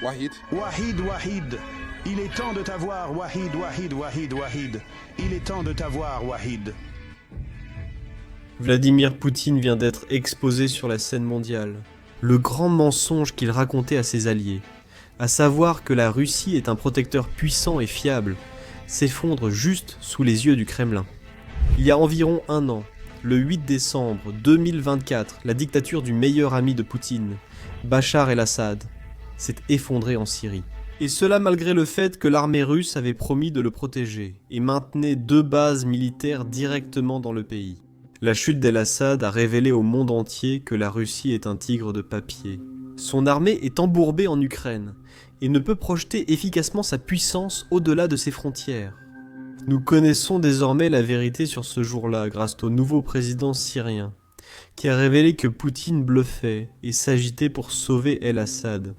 Wahid. Wahid, Wahid. Il est temps de t'avoir, Wahid, Wahid, Wahid, Wahid. Il est temps de t'avoir, Wahid. Vladimir Poutine vient d'être exposé sur la scène mondiale. Le grand mensonge qu'il racontait à ses alliés, à savoir que la Russie est un protecteur puissant et fiable, s'effondre juste sous les yeux du Kremlin. Il y a environ un an, le 8 décembre 2024, la dictature du meilleur ami de Poutine, Bachar el-Assad, s'est effondrée en Syrie. Et cela malgré le fait que l'armée russe avait promis de le protéger et maintenait 2 bases militaires directement dans le pays. La chute d'el-Assad a révélé au monde entier que la Russie est un tigre de papier. Son armée est embourbée en Ukraine et ne peut projeter efficacement sa puissance au-delà de ses frontières. Nous connaissons désormais la vérité sur ce jour-là grâce au nouveau président syrien, qui a révélé que Poutine bluffait et s'agitait pour sauver el-Assad.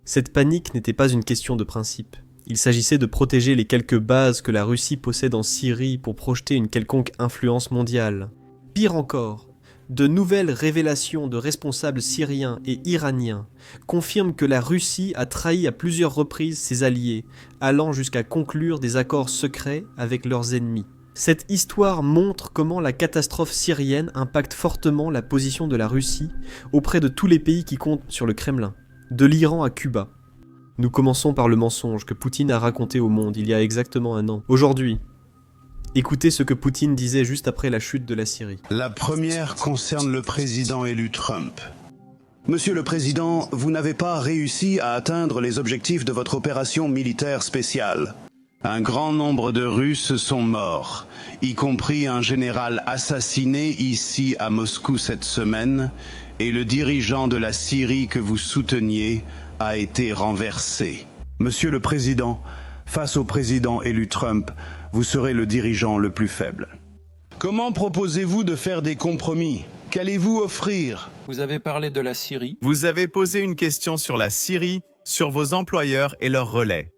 Cette panique n'était pas une question de principe. Il s'agissait de protéger les quelques bases que la Russie possède en Syrie pour projeter une quelconque influence mondiale. Pire encore, de nouvelles révélations de responsables syriens et iraniens confirment que la Russie a trahi à plusieurs reprises ses alliés, allant jusqu'à conclure des accords secrets avec leurs ennemis. Cette histoire montre comment la catastrophe syrienne impacte fortement la position de la Russie auprès de tous les pays qui comptent sur le Kremlin, de l'Iran à Cuba. Nous commençons par le mensonge que Poutine a raconté au monde il y a exactement un an. Aujourd'hui, écoutez ce que Poutine disait juste après la chute de la Syrie. La première concerne le président élu Trump. Monsieur le Président, vous n'avez pas réussi à atteindre les objectifs de votre opération militaire spéciale. Un grand nombre de Russes sont morts, y compris un général assassiné ici à Moscou cette semaine, et le dirigeant de la Syrie que vous souteniez a été renversé. Monsieur le Président, face au président élu Trump, vous serez le dirigeant le plus faible. Comment proposez-vous de faire des compromis? Qu'allez-vous offrir? Vous avez parlé de la Syrie. Vous avez posé une question sur la Syrie, sur vos employeurs et leurs relais.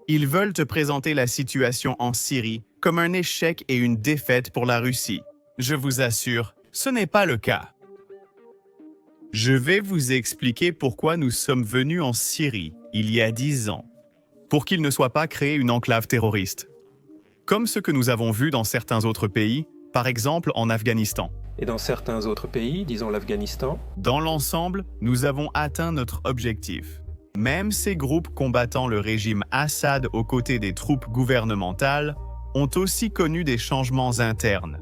Ils veulent te présenter la situation en Syrie comme un échec et une défaite pour la Russie. Je vous assure, ce n'est pas le cas. Je vais vous expliquer pourquoi nous sommes venus en Syrie il y a 10 ans, pour qu'il ne soit pas créé une enclave terroriste. Comme ce que nous avons vu dans certains autres pays, par exemple en Afghanistan. Et dans certains autres pays, disons l'Afghanistan. Dans l'ensemble, nous avons atteint notre objectif. Même ces groupes combattant le régime Assad aux côtés des troupes gouvernementales ont aussi connu des changements internes.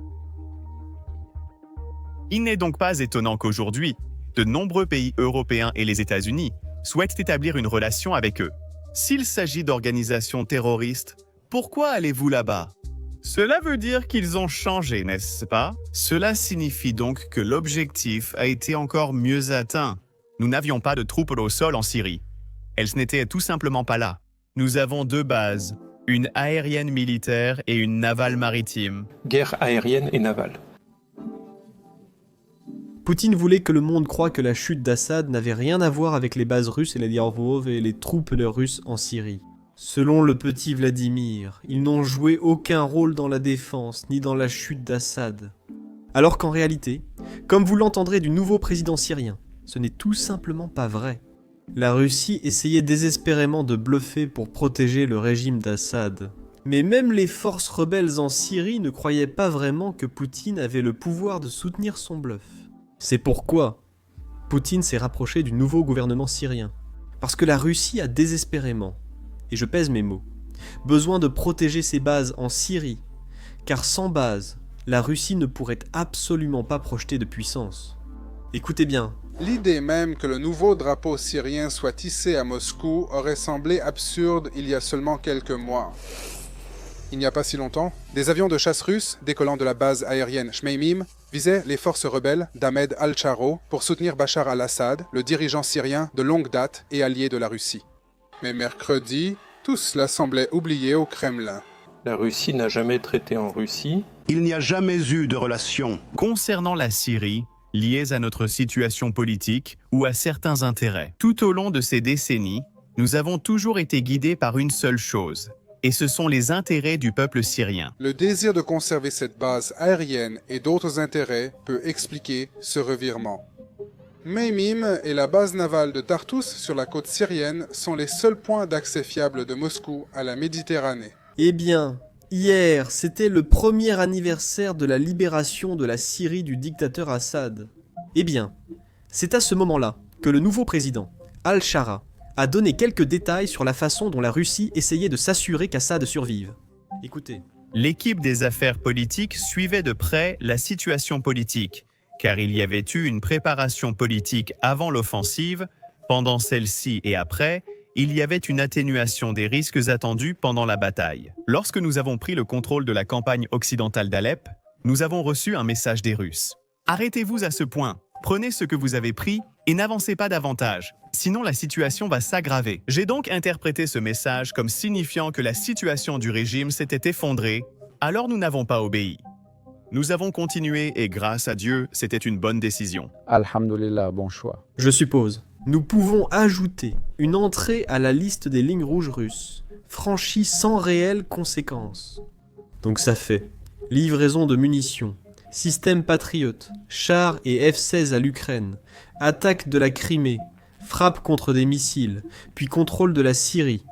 Il n'est donc pas étonnant qu'aujourd'hui, de nombreux pays européens et les États-Unis souhaitent établir une relation avec eux. S'il s'agit d'organisations terroristes, pourquoi allez-vous là-bas? Cela veut dire qu'ils ont changé, n'est-ce pas? Cela signifie donc que l'objectif a été encore mieux atteint. Nous n'avions pas de troupes au sol en Syrie. Elles n'étaient tout simplement pas là. Nous avons 2 bases, une aérienne militaire et une navale maritime. Guerre aérienne et navale. Poutine voulait que le monde croie que la chute d'Assad n'avait rien à voir avec les bases russes et les Orlov et les troupes russes en Syrie. Selon le petit Vladimir, ils n'ont joué aucun rôle dans la défense ni dans la chute d'Assad. Alors qu'en réalité, comme vous l'entendrez du nouveau président syrien, ce n'est tout simplement pas vrai. La Russie essayait désespérément de bluffer pour protéger le régime d'Assad. Mais même les forces rebelles en Syrie ne croyaient pas vraiment que Poutine avait le pouvoir de soutenir son bluff. C'est pourquoi Poutine s'est rapproché du nouveau gouvernement syrien. Parce que la Russie a désespérément, et je pèse mes mots, besoin de protéger ses bases en Syrie, car sans base, la Russie ne pourrait absolument pas projeter de puissance. Écoutez bien. L'idée même que le nouveau drapeau syrien soit tissé à Moscou aurait semblé absurde il y a seulement quelques mois. Il n'y a pas si longtemps, des avions de chasse russes, décollant de la base aérienne Shmeimim, visaient les forces rebelles d'Ahmed al-Charo pour soutenir Bachar al-Assad, le dirigeant syrien de longue date et allié de la Russie. Mais mercredi, tout cela semblait oublié au Kremlin. La Russie n'a jamais traité en Russie. Il n'y a jamais eu de relation. Concernant la Syrie, liées à notre situation politique ou à certains intérêts. Tout au long de ces décennies, nous avons toujours été guidés par une seule chose, et ce sont les intérêts du peuple syrien. Le désir de conserver cette base aérienne et d'autres intérêts peut expliquer ce revirement. Meymim et la base navale de Tartous sur la côte syrienne sont les seuls points d'accès fiables de Moscou à la Méditerranée. Eh bien, hier, c'était le premier anniversaire de la libération de la Syrie du dictateur Assad. Eh bien, c'est à ce moment-là que le nouveau président, Al-Shara, a donné quelques détails sur la façon dont la Russie essayait de s'assurer qu'Assad survive. Écoutez. L'équipe des affaires politiques suivait de près la situation politique, car il y avait eu une préparation politique avant l'offensive, pendant celle-ci et après, il y avait une atténuation des risques attendus pendant la bataille. Lorsque nous avons pris le contrôle de la campagne occidentale d'Alep, nous avons reçu un message des Russes. Arrêtez-vous à ce point, prenez ce que vous avez pris et n'avancez pas davantage, sinon la situation va s'aggraver. J'ai donc interprété ce message comme signifiant que la situation du régime s'était effondrée, alors nous n'avons pas obéi. Nous avons continué et grâce à Dieu, c'était une bonne décision. Alhamdulillah, bon choix. Je suppose. Nous pouvons ajouter une entrée à la liste des lignes rouges russes, franchie sans réelles conséquences. Donc ça fait livraison de munitions, système patriote, chars et F-16 à l'Ukraine, attaque de la Crimée, frappe contre des missiles, puis contrôle de la Syrie.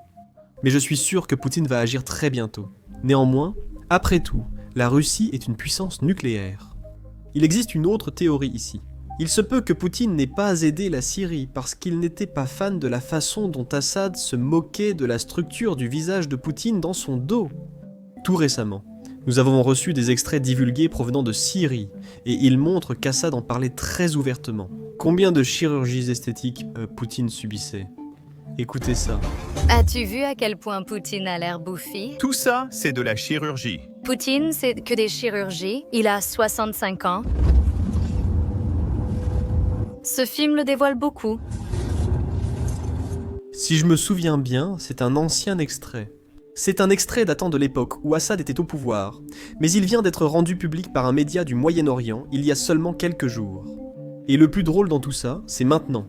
Mais je suis sûr que Poutine va agir très bientôt. Néanmoins, après tout, la Russie est une puissance nucléaire. Il existe une autre théorie ici. Il se peut que Poutine n'ait pas aidé la Syrie parce qu'il n'était pas fan de la façon dont Assad se moquait de la structure du visage de Poutine dans son dos. Tout récemment, nous avons reçu des extraits divulgués provenant de Syrie, et ils montrent qu'Assad en parlait très ouvertement. Combien de chirurgies esthétiques Poutine subissait? Écoutez ça. As-tu vu à quel point Poutine a l'air bouffi? Tout ça, c'est de la chirurgie. Poutine, c'est que des chirurgies. Il a 65 ans. Ce film le dévoile beaucoup. Si je me souviens bien, c'est un ancien extrait. C'est un extrait datant de l'époque où Assad était au pouvoir, mais il vient d'être rendu public par un média du Moyen-Orient il y a seulement quelques jours. Et le plus drôle dans tout ça, c'est maintenant.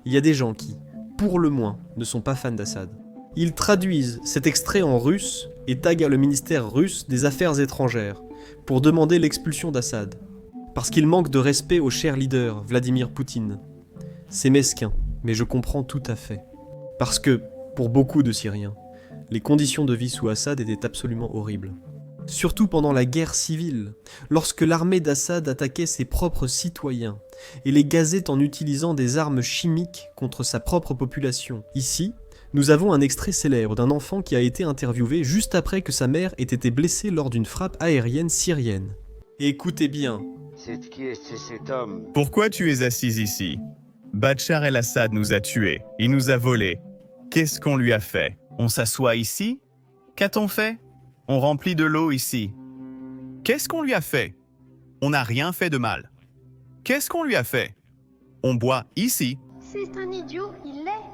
Il y a des gens qui, pour le moins, ne sont pas fans d'Assad. Ils traduisent cet extrait en russe et taguent le ministère russe des Affaires étrangères pour demander l'expulsion d'Assad. Parce qu'il manque de respect au cher leader, Vladimir Poutine. C'est mesquin, mais je comprends tout à fait. Parce que, pour beaucoup de Syriens, les conditions de vie sous Assad étaient absolument horribles. Surtout pendant la guerre civile, lorsque l'armée d'Assad attaquait ses propres citoyens et les gazait en utilisant des armes chimiques contre sa propre population. Ici, nous avons un extrait célèbre d'un enfant qui a été interviewé juste après que sa mère ait été blessée lors d'une frappe aérienne syrienne. Écoutez bien. C'est qui est cet homme? Pourquoi tu es assis ici? Bachar el-Assad nous a tués, il nous a volés. Qu'est-ce qu'on lui a fait? On s'assoit ici? Qu'a-t-on fait? On remplit de l'eau ici. Qu'est-ce qu'on lui a fait? On n'a rien fait de mal. Qu'est-ce qu'on lui a fait? On boit ici. C'est un idiot, il l'est.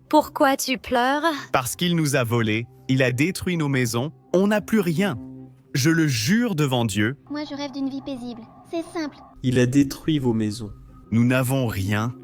Pourquoi tu pleures? Parce qu'il nous a volés, il a détruit nos maisons, on n'a plus rien. Je le jure devant Dieu. Moi, je rêve d'une vie paisible. C'est simple. Il a détruit vos maisons. Nous n'avons rien.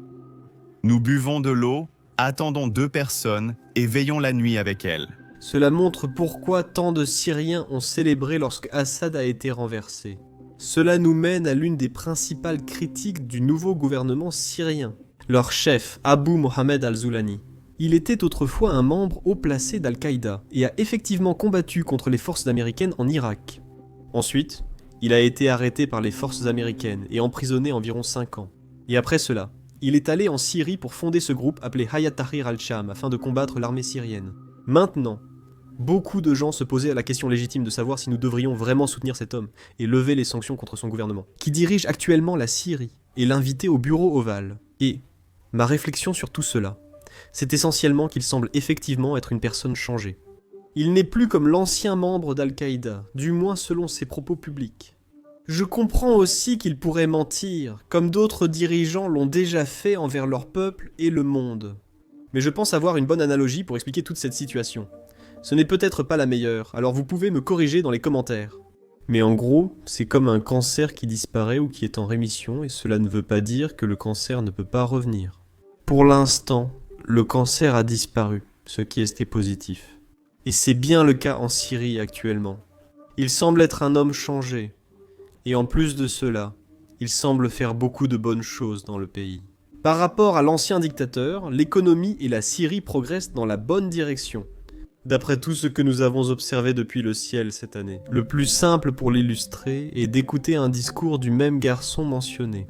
Nous buvons de l'eau, attendons 2 personnes et veillons la nuit avec elles. Cela montre pourquoi tant de Syriens ont célébré lorsque Assad a été renversé. Cela nous mène à l'une des principales critiques du nouveau gouvernement syrien. Leur chef, Abu Mohamed al-Zoulani. Il était autrefois un membre haut placé d'Al-Qaïda et a effectivement combattu contre les forces américaines en Irak. Ensuite, il a été arrêté par les forces américaines et emprisonné environ 5 ans. Et après cela, il est allé en Syrie pour fonder ce groupe appelé Hayat Tahrir al-Sham afin de combattre l'armée syrienne. Maintenant, beaucoup de gens se posaient la question légitime de savoir si nous devrions vraiment soutenir cet homme et lever les sanctions contre son gouvernement, qui dirige actuellement la Syrie, et l'inviter au bureau ovale. Et ma réflexion sur tout cela, c'est essentiellement qu'il semble effectivement être une personne changée. Il n'est plus comme l'ancien membre d'Al-Qaïda, du moins selon ses propos publics. Je comprends aussi qu'il pourrait mentir, comme d'autres dirigeants l'ont déjà fait envers leur peuple et le monde. Mais je pense avoir une bonne analogie pour expliquer toute cette situation. Ce n'est peut-être pas la meilleure, alors vous pouvez me corriger dans les commentaires. Mais en gros, c'est comme un cancer qui disparaît ou qui est en rémission, et cela ne veut pas dire que le cancer ne peut pas revenir. Pour l'instant, le cancer a disparu, ce qui est positif. Et c'est bien le cas en Syrie actuellement. Il semble être un homme changé. Et en plus de cela, il semble faire beaucoup de bonnes choses dans le pays. Par rapport à l'ancien dictateur, l'économie et la Syrie progressent dans la bonne direction. D'après tout ce que nous avons observé depuis le ciel cette année. Le plus simple pour l'illustrer est d'écouter un discours du même garçon mentionné.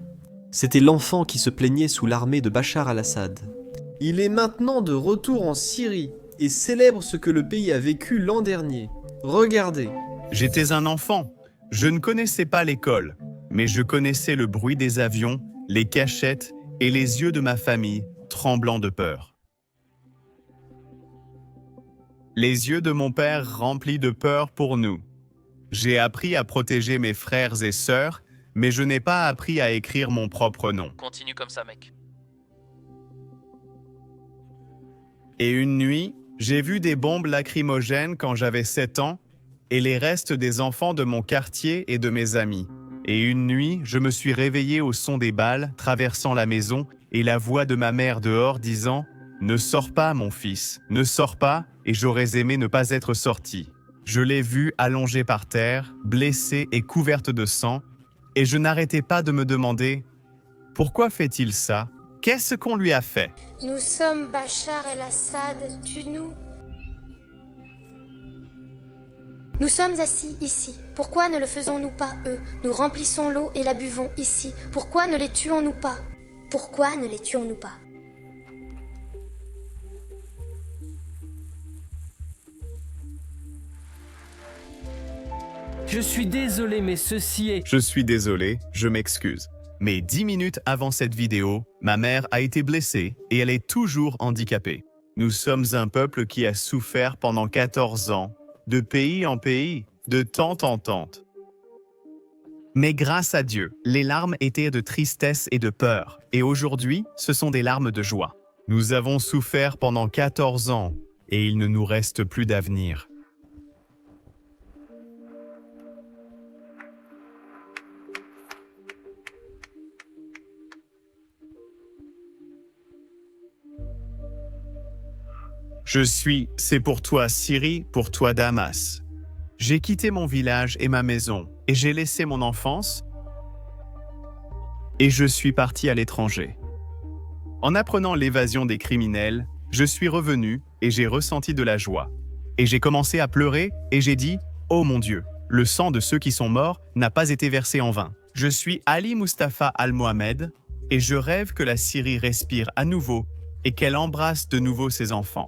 C'était l'enfant qui se plaignait sous l'armée de Bachar al-Assad. Il est maintenant de retour en Syrie et célèbre ce que le pays a vécu l'an dernier. Regardez. J'étais un enfant. Je ne connaissais pas l'école, mais je connaissais le bruit des avions, les cachettes et les yeux de ma famille tremblant de peur. Les yeux de mon père remplis de peur pour nous. J'ai appris à protéger mes frères et sœurs, mais je n'ai pas appris à écrire mon propre nom. Continue comme ça, mec. Et une nuit, j'ai vu des bombes lacrymogènes quand j'avais 7 ans et les restes des enfants de mon quartier et de mes amis. Et une nuit, je me suis réveillé au son des balles traversant la maison et la voix de ma mère dehors disant « Ne sors pas, mon fils, ne sors pas » et j'aurais aimé ne pas être sorti. Je l'ai vue allongée par terre, blessée et couverte de sang, et je n'arrêtais pas de me demander « Pourquoi fait-il ça ? Qu'est-ce qu'on lui a fait ?» Nous sommes Bachar el-Assad, tue-nous. Nous sommes assis ici. Pourquoi ne le faisons-nous pas, eux? Nous remplissons l'eau et la buvons ici. Pourquoi ne les tuons-nous pas? Pourquoi ne les tuons-nous pas? Je suis désolé, mais ceci est... Je suis désolé, je m'excuse. Mais 10 minutes avant cette vidéo, ma mère a été blessée et elle est toujours handicapée. Nous sommes un peuple qui a souffert pendant 14 ans, de pays en pays, de tente en tente. Mais grâce à Dieu, les larmes étaient de tristesse et de peur, et aujourd'hui, ce sont des larmes de joie. Nous avons souffert pendant 14 ans, et il ne nous reste plus d'avenir. C'est pour toi Syrie, pour toi Damas. J'ai quitté mon village et ma maison, et j'ai laissé mon enfance, et je suis parti à l'étranger. En apprenant l'évasion des criminels, je suis revenu et j'ai ressenti de la joie. Et j'ai commencé à pleurer et j'ai dit « Oh mon Dieu, le sang de ceux qui sont morts n'a pas été versé en vain. Je suis Ali Mustafa Al-Mohamed et je rêve que la Syrie respire à nouveau et qu'elle embrasse de nouveau ses enfants. »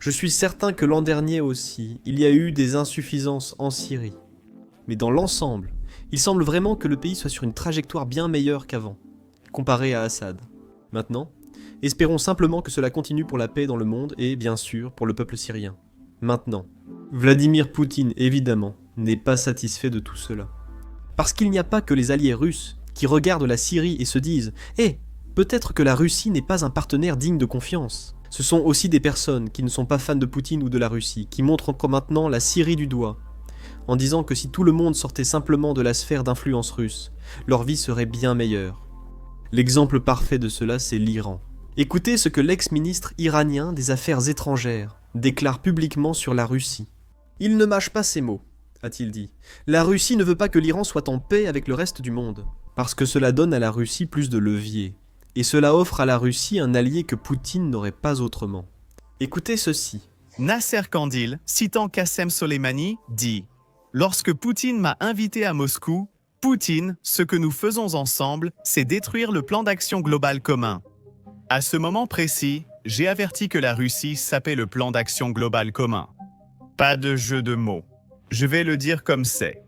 Je suis certain que l'an dernier aussi, il y a eu des insuffisances en Syrie. Mais dans l'ensemble, il semble vraiment que le pays soit sur une trajectoire bien meilleure qu'avant, comparé à Assad. Maintenant, espérons simplement que cela continue pour la paix dans le monde et, bien sûr, pour le peuple syrien. Maintenant, Vladimir Poutine, évidemment, n'est pas satisfait de tout cela. Parce qu'il n'y a pas que les alliés russes qui regardent la Syrie et se disent « Eh, peut-être que la Russie n'est pas un partenaire digne de confiance ». Ce sont aussi des personnes qui ne sont pas fans de Poutine ou de la Russie, qui montrent encore maintenant la Syrie du doigt, en disant que si tout le monde sortait simplement de la sphère d'influence russe, leur vie serait bien meilleure. L'exemple parfait de cela, c'est l'Iran. Écoutez ce que l'ex-ministre iranien des Affaires étrangères déclare publiquement sur la Russie. « Il ne mâche pas ses mots, a-t-il dit. La Russie ne veut pas que l'Iran soit en paix avec le reste du monde, parce que cela donne à la Russie plus de levier. Et cela offre à la Russie un allié que Poutine n'aurait pas autrement. » Écoutez ceci. Nasser Kandil, citant Qassem Soleimani, dit « Lorsque Poutine m'a invité à Moscou, Poutine, ce que nous faisons ensemble, c'est détruire le plan d'action global commun. À ce moment précis, j'ai averti que la Russie sapait le plan d'action global commun. Pas de jeu de mots. Je vais le dire comme c'est.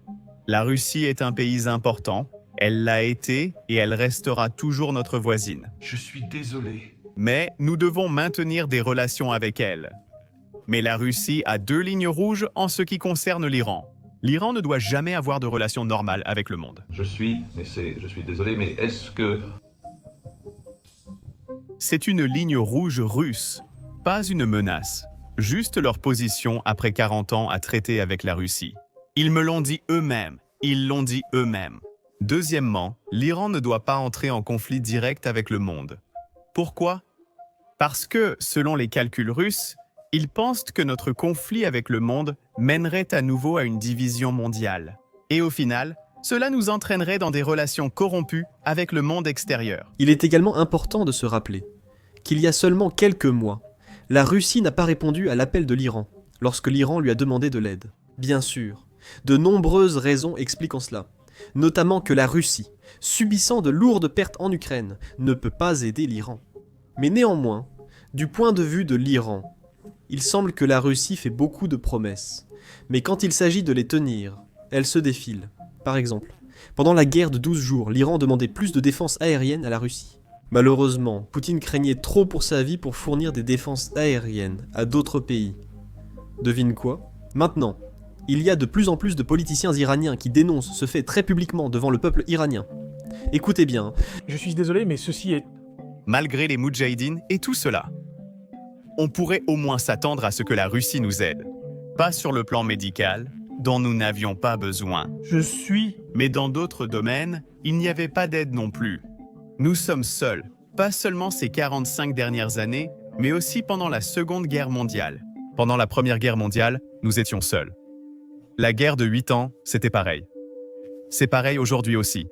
La Russie est un pays important. Elle l'a été et elle restera toujours notre voisine. Je suis désolé. Mais nous devons maintenir des relations avec elle. Mais la Russie a 2 lignes rouges en ce qui concerne l'Iran. L'Iran ne doit jamais avoir de relations normales avec le monde. Je suis désolé, mais est-ce que... C'est une ligne rouge russe, pas une menace, juste leur position après 40 ans à traiter avec la Russie. Ils me l'ont dit eux-mêmes, Deuxièmement, l'Iran ne doit pas entrer en conflit direct avec le monde. Pourquoi? Parce que, selon les calculs russes, ils pensent que notre conflit avec le monde mènerait à nouveau à une division mondiale. Et au final, cela nous entraînerait dans des relations corrompues avec le monde extérieur. Il est également important de se rappeler qu'il y a seulement quelques mois, la Russie n'a pas répondu à l'appel de l'Iran lorsque l'Iran lui a demandé de l'aide. Bien sûr, de nombreuses raisons expliquent cela, notamment que la Russie, subissant de lourdes pertes en Ukraine, ne peut pas aider l'Iran. Mais néanmoins, du point de vue de l'Iran, il semble que la Russie fait beaucoup de promesses, mais quand il s'agit de les tenir, elle se défile. Par exemple, pendant la guerre de 12 jours, l'Iran demandait plus de défense aérienne à la Russie. Malheureusement, Poutine craignait trop pour sa vie pour fournir des défenses aériennes à d'autres pays. Devine quoi? Maintenant, il y a de plus en plus de politiciens iraniens qui dénoncent ce fait très publiquement devant le peuple iranien. Écoutez bien. Je suis désolé, mais ceci est... Malgré les Moudjahidines et tout cela, on pourrait au moins s'attendre à ce que la Russie nous aide. Pas sur le plan médical, dont nous n'avions pas besoin. Mais dans d'autres domaines, il n'y avait pas d'aide non plus. Nous sommes seuls, pas seulement ces 45 dernières années, mais aussi pendant la Seconde Guerre mondiale. Pendant la Première Guerre mondiale, nous étions seuls. La guerre de 8 ans, c'était pareil. C'est pareil aujourd'hui aussi.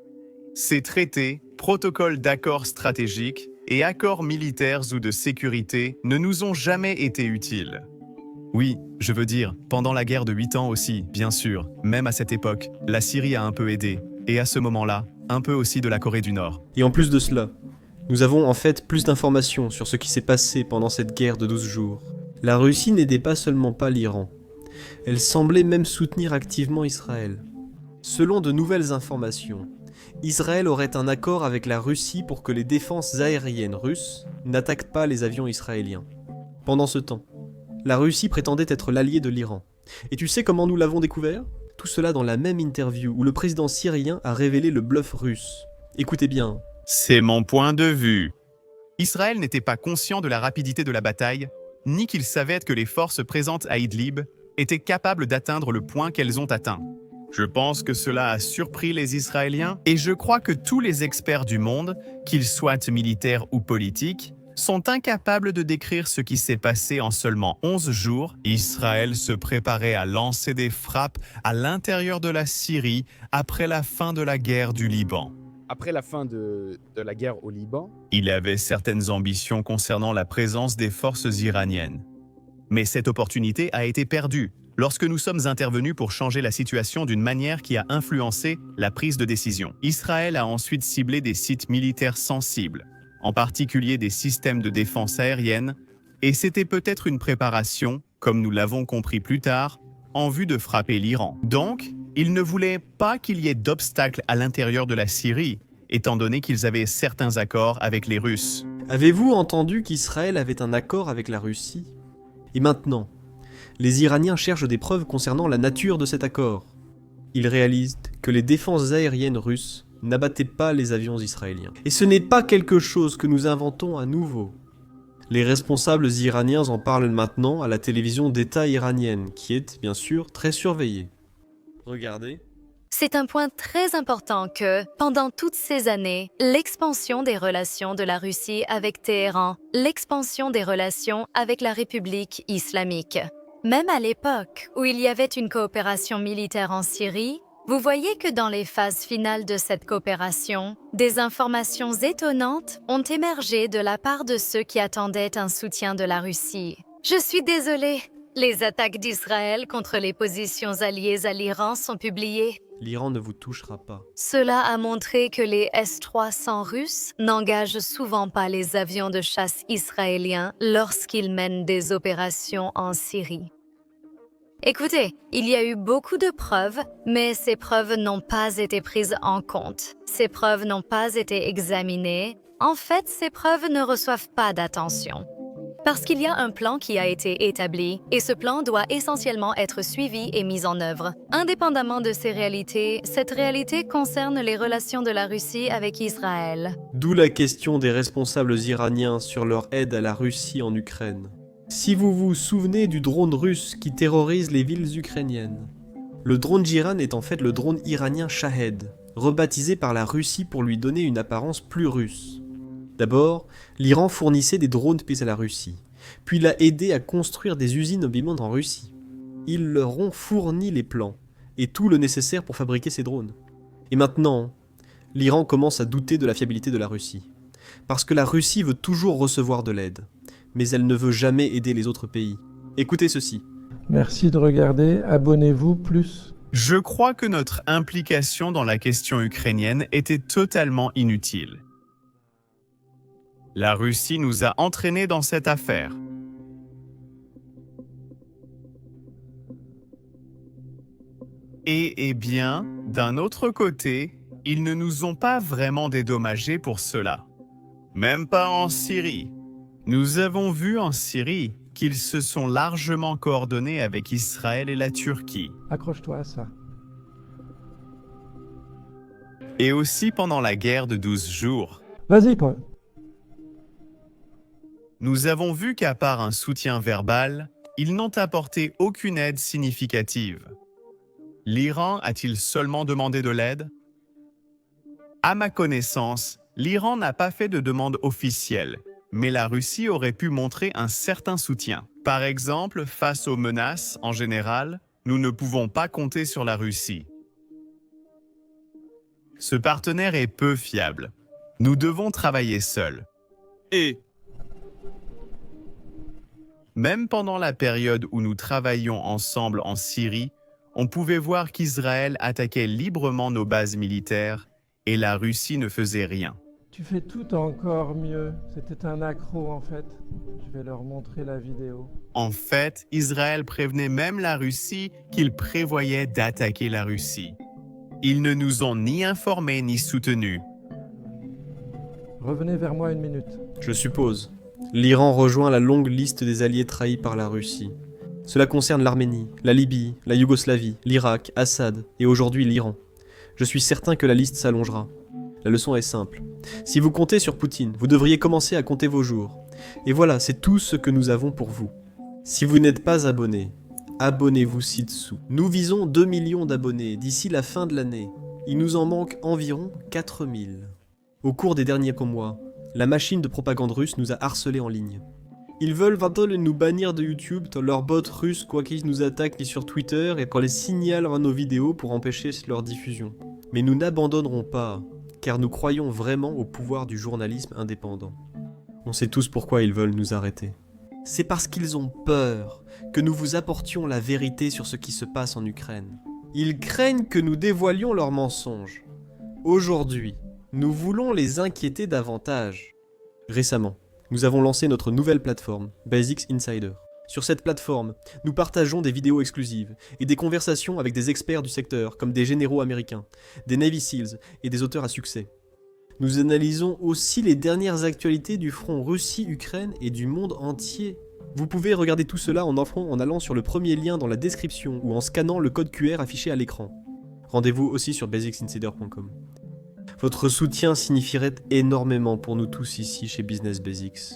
Ces traités, protocoles d'accords stratégiques et accords militaires ou de sécurité ne nous ont jamais été utiles. Oui, je veux dire, pendant la guerre de 8 ans aussi, bien sûr, même à cette époque, la Syrie a un peu aidé, et à ce moment-là, un peu aussi de la Corée du Nord. Et en plus de cela, nous avons en fait plus d'informations sur ce qui s'est passé pendant cette guerre de 12 jours. La Russie n'aidait pas seulement pas l'Iran, elle semblait même soutenir activement Israël. Selon de nouvelles informations, Israël aurait un accord avec la Russie pour que les défenses aériennes russes n'attaquent pas les avions israéliens. Pendant ce temps, la Russie prétendait être l'allié de l'Iran. Et tu sais comment nous l'avons découvert? Tout cela dans la même interview où le président syrien a révélé le bluff russe. Écoutez bien. C'est mon point de vue. Israël n'était pas conscient de la rapidité de la bataille, ni qu'il savait que les forces présentes à Idlib étaient capables d'atteindre le point qu'elles ont atteint. Je pense que cela a surpris les Israéliens et je crois que tous les experts du monde, qu'ils soient militaires ou politiques, sont incapables de décrire ce qui s'est passé en seulement 11 jours. Israël se préparait à lancer des frappes à l'intérieur de la Syrie après la fin de la guerre du Liban. Après la fin de la guerre au Liban, Il avait certaines ambitions concernant la présence des forces iraniennes. Mais cette opportunité a été perdue lorsque nous sommes intervenus pour changer la situation d'une manière qui a influencé la prise de décision. Israël a ensuite ciblé des sites militaires sensibles, en particulier des systèmes de défense aérienne, et c'était peut-être une préparation, comme nous l'avons compris plus tard, en vue de frapper l'Iran. Donc, ils ne voulaient pas qu'il y ait d'obstacles à l'intérieur de la Syrie, étant donné qu'ils avaient certains accords avec les Russes. Avez-vous entendu qu'Israël avait un accord avec la Russie? Et maintenant, les Iraniens cherchent des preuves concernant la nature de cet accord. Ils réalisent que les défenses aériennes russes n'abattaient pas les avions israéliens. Et ce n'est pas quelque chose que nous inventons à nouveau. Les responsables iraniens en parlent maintenant à la télévision d'État iranienne, qui est, bien sûr, très surveillée. Regardez. C'est un point très important que, pendant toutes ces années, l'expansion des relations de la Russie avec Téhéran, l'expansion des relations avec la République islamique. Même à l'époque où il y avait une coopération militaire en Syrie, vous voyez que dans les phases finales de cette coopération, des informations étonnantes ont émergé de la part de ceux qui attendaient un soutien de la Russie. Je suis désolée, les attaques d'Israël contre les positions alliées à l'Iran sont publiées. L'Iran ne vous touchera pas. Cela a montré que les S-300 russes n'engagent souvent pas les avions de chasse israéliens lorsqu'ils mènent des opérations en Syrie. Écoutez, il y a eu beaucoup de preuves, mais ces preuves n'ont pas été prises en compte. Ces preuves n'ont pas été examinées. En fait, ces preuves ne reçoivent pas d'attention. Parce qu'il y a un plan qui a été établi, et ce plan doit essentiellement être suivi et mis en œuvre. Indépendamment de ces réalités, cette réalité concerne les relations de la Russie avec Israël. D'où la question des responsables iraniens sur leur aide à la Russie en Ukraine. Si vous vous souvenez du drone russe qui terrorise les villes ukrainiennes, le drone Jiran est en fait le drone iranien Shahed, rebaptisé par la Russie pour lui donner une apparence plus russe. D'abord, l'Iran fournissait des drones payés à la Russie, puis l'a aidé à construire des usines mobiles en Russie. Ils leur ont fourni les plans et tout le nécessaire pour fabriquer ces drones. Et maintenant, l'Iran commence à douter de la fiabilité de la Russie. Parce que la Russie veut toujours recevoir de l'aide, mais elle ne veut jamais aider les autres pays. Écoutez ceci. Merci de regarder, abonnez-vous plus. Je crois que notre implication dans la question ukrainienne était totalement inutile. La Russie nous a entraînés dans cette affaire. Et bien, d'un autre côté, ils ne nous ont pas vraiment dédommagés pour cela. Même pas en Syrie. Nous avons vu en Syrie qu'ils se sont largement coordonnés avec Israël et la Turquie. Accroche-toi à ça. Et aussi pendant la guerre de 12 jours. Vas-y, Paul. Nous avons vu qu'à part un soutien verbal, ils n'ont apporté aucune aide significative. L'Iran a-t-il seulement demandé de l'aide? À ma connaissance, l'Iran n'a pas fait de demande officielle, mais la Russie aurait pu montrer un certain soutien. Par exemple, face aux menaces en général, nous ne pouvons pas compter sur la Russie. Ce partenaire est peu fiable. Nous devons travailler seuls. Et même pendant la période où nous travaillions ensemble en Syrie, on pouvait voir qu'Israël attaquait librement nos bases militaires et la Russie ne faisait rien. Tu fais tout encore mieux. C'était un accro en fait. Je vais leur montrer la vidéo. En fait, Israël prévenait même la Russie qu'il prévoyait d'attaquer la Russie. Ils ne nous ont ni informés ni soutenus. Revenez vers moi une minute. Je suppose. L'Iran rejoint la longue liste des alliés trahis par la Russie. Cela concerne l'Arménie, la Libye, la Yougoslavie, l'Irak, Assad et aujourd'hui l'Iran. Je suis certain que la liste s'allongera. La leçon est simple. Si vous comptez sur Poutine, vous devriez commencer à compter vos jours. Et voilà, c'est tout ce que nous avons pour vous. Si vous n'êtes pas abonné, abonnez-vous ci-dessous. Nous visons 2 millions d'abonnés d'ici la fin de l'année. Il nous en manque environ 4000. Au cours des derniers mois, la machine de propagande russe nous a harcelés en ligne. Ils veulent maintenant nous bannir de YouTube dans leur bot russe quoi qu'ils nous attaquent ni sur Twitter et qu'on les signale à nos vidéos pour empêcher leur diffusion. Mais nous n'abandonnerons pas, car nous croyons vraiment au pouvoir du journalisme indépendant. On sait tous pourquoi ils veulent nous arrêter. C'est parce qu'ils ont peur que nous vous apportions la vérité sur ce qui se passe en Ukraine. Ils craignent que nous dévoilions leurs mensonges. Aujourd'hui, nous voulons les inquiéter davantage. Récemment, nous avons lancé notre nouvelle plateforme, Basics Insider. Sur cette plateforme, nous partageons des vidéos exclusives et des conversations avec des experts du secteur, comme des généraux américains, des Navy Seals et des auteurs à succès. Nous analysons aussi les dernières actualités du front Russie-Ukraine et du monde entier. Vous pouvez regarder tout cela en allant sur le premier lien dans la description ou en scannant le code QR affiché à l'écran. Rendez-vous aussi sur basicsinsider.com. Votre soutien signifierait énormément pour nous tous ici chez Business Basics.